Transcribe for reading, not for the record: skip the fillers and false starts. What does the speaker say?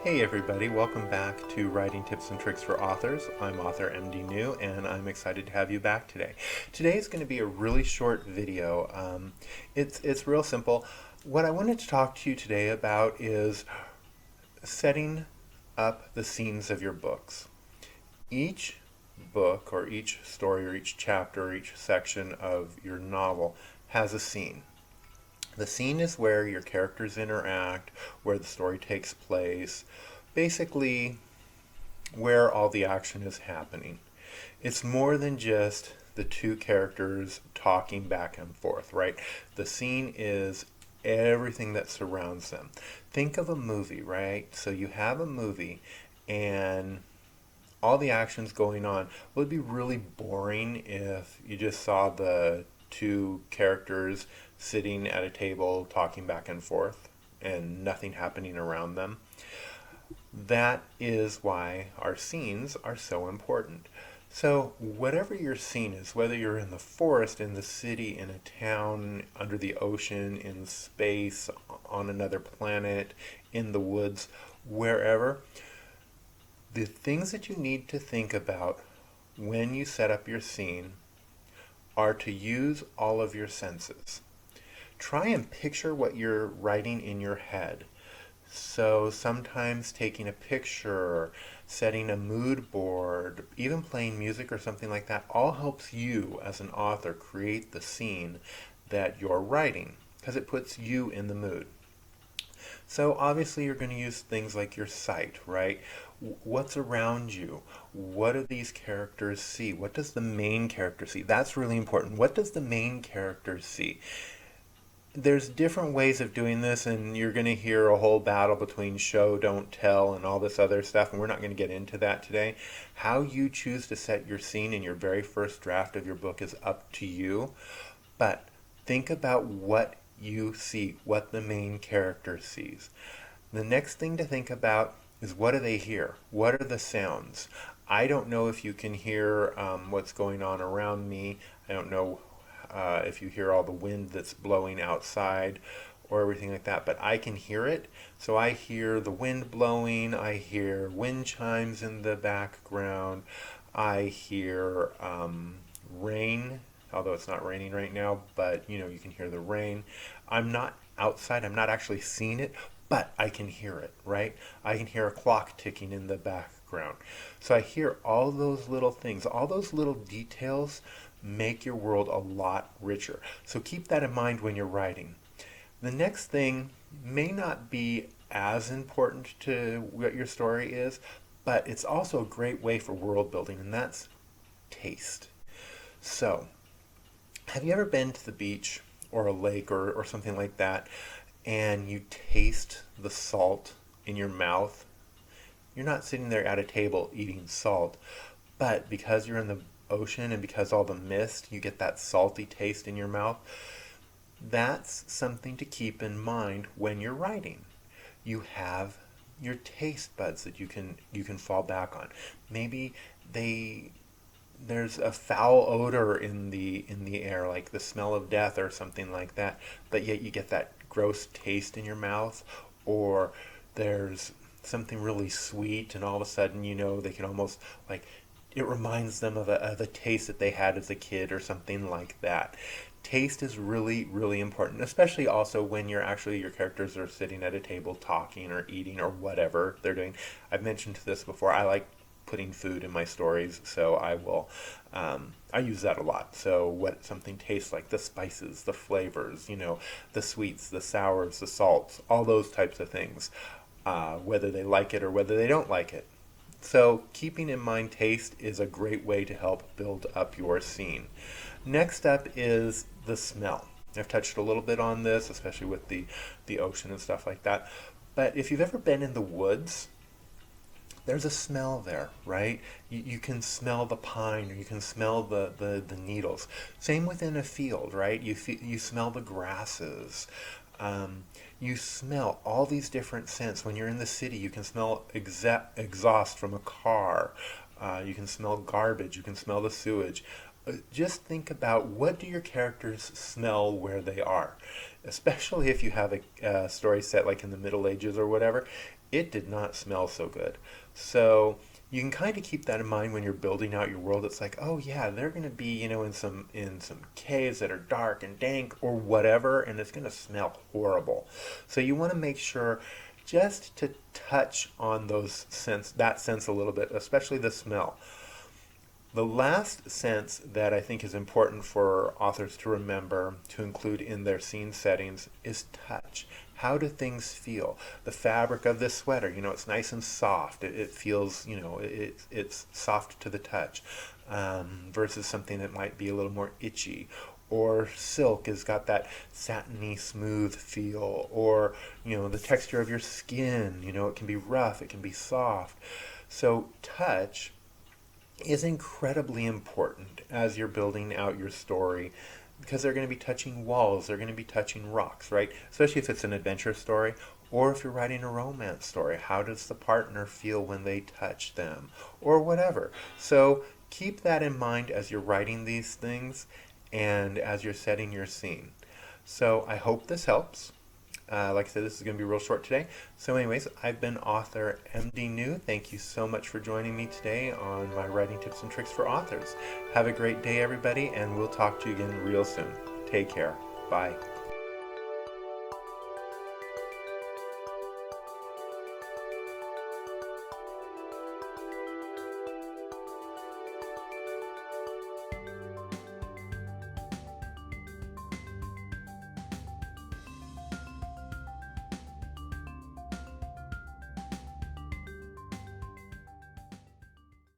Hey everybody, welcome back to Writing Tips and Tricks for Authors. I'm author MD New and I'm excited to have you back today. Today is going to be a really short video. It's real simple. What I wanted to talk to you today about is setting up the scenes of your books. Each book or each story or each chapter or each section of your novel has a scene. The scene is where your characters interact, where the story takes place, basically where all the action is happening. It's more than just the two characters talking back and forth, right? The scene is everything that surrounds them. Think of a movie, right? So you have a movie and all the action's going on. Well, it'd be really boring if you just saw the two characters sitting at a table talking back and forth and nothing happening around them. That is why our scenes are so important. So, whatever your scene is, whether you're in the forest, in the city, in a town, under the ocean, in space, on another planet, in the woods, wherever, the things that you need to think about when you set up your scene are to use all of your senses. Try and picture what you're writing in your head. So sometimes taking a picture, setting a mood board, even playing music or something like that, all helps you as an author create the scene that you're writing because it puts you in the mood. So obviously you're going to use things like your sight, right? What's around you? What do these characters see? What does the main character see? That's really important. What does the main character see? There's different ways of doing this, and you're going to hear a whole battle between show, don't tell, and all this other stuff, and we're not going to get into that today. How you choose to set your scene in your very first draft of your book is up to you, but think about what you see, what the main character sees. The next thing to think about is what do they hear? What are the sounds? I don't know if you can hear what's going on around me. I don't know if you hear all the wind that's blowing outside or everything like that, but I can hear it. So I hear the wind blowing, I hear wind chimes in the background, I hear rain, although it's not raining right now, but you can hear the rain. I'm not outside, I'm not actually seeing it, but I can hear it, right? I can hear a clock ticking in the background. So I hear all those little things, all those little details make your world a lot richer. So keep that in mind when you're writing. The next thing may not be as important to what your story is, but it's also a great way for world building, and that's taste. So, have you ever been to the beach or a lake or something like that, and you taste the salt in your mouth? You're not sitting there at a table eating salt, but because you're in the ocean and because all the mist, you get that salty taste in your mouth. That's something to keep in mind when you're writing. You have your taste buds that you can fall back on. Maybe there's a foul odor in the air, like the smell of death or something like that, but yet you get that gross taste in your mouth. Or there's something really sweet and all of a sudden they can almost like it reminds them of a taste that they had as a kid or something like that. Taste is really, really important, especially also when your characters are sitting at a table talking or eating or whatever they're doing. I've mentioned this before. I like putting food in my stories, so I use that a lot. So what something tastes like, the spices, the flavors, the sweets, the sours, the salts, all those types of things, whether they like it or whether they don't like it. So keeping in mind taste is a great way to help build up your scene. Next up is the smell. I've touched a little bit on this, especially with the ocean and stuff like that. But if you've ever been in the woods, there's a smell there, right? You can smell the pine, or you can smell the needles. Same within a field, right? You smell the grasses. You smell all these different scents. When you're in the city, you can smell exhaust from a car. You can smell garbage. You can smell the sewage. just think about, what do your characters smell where they are? Especially if you have a story set like in the Middle Ages or whatever, it did not smell so good. So you can kind of keep that in mind when you're building out your world. It's like, oh yeah, they're going to be, in some caves that are dark and dank or whatever, and it's going to smell horrible. So you want to make sure just to touch on that sense a little bit, especially the smell. The last sense that I think is important for authors to remember to include in their scene settings is touch. How do things feel? The fabric of this sweater, it's nice and soft. It feels, it's soft to the touch, versus something that might be a little more itchy. Or silk has got that satiny, smooth feel. Or, the texture of your skin, it can be rough, it can be soft. So touch is incredibly important as you're building out your story, because they're going to be touching walls, they're going to be touching rocks, right? Especially if it's an adventure story, or if you're writing a romance story. How does the partner feel when they touch them, or whatever? So keep that in mind as you're writing these things and as you're setting your scene. So I hope this helps. Like I said, this is going to be real short today. So anyways, I've been author MD New. Thank you so much for joining me today on my writing tips and tricks for authors. Have a great day, everybody, and we'll talk to you again real soon. Take care. Bye.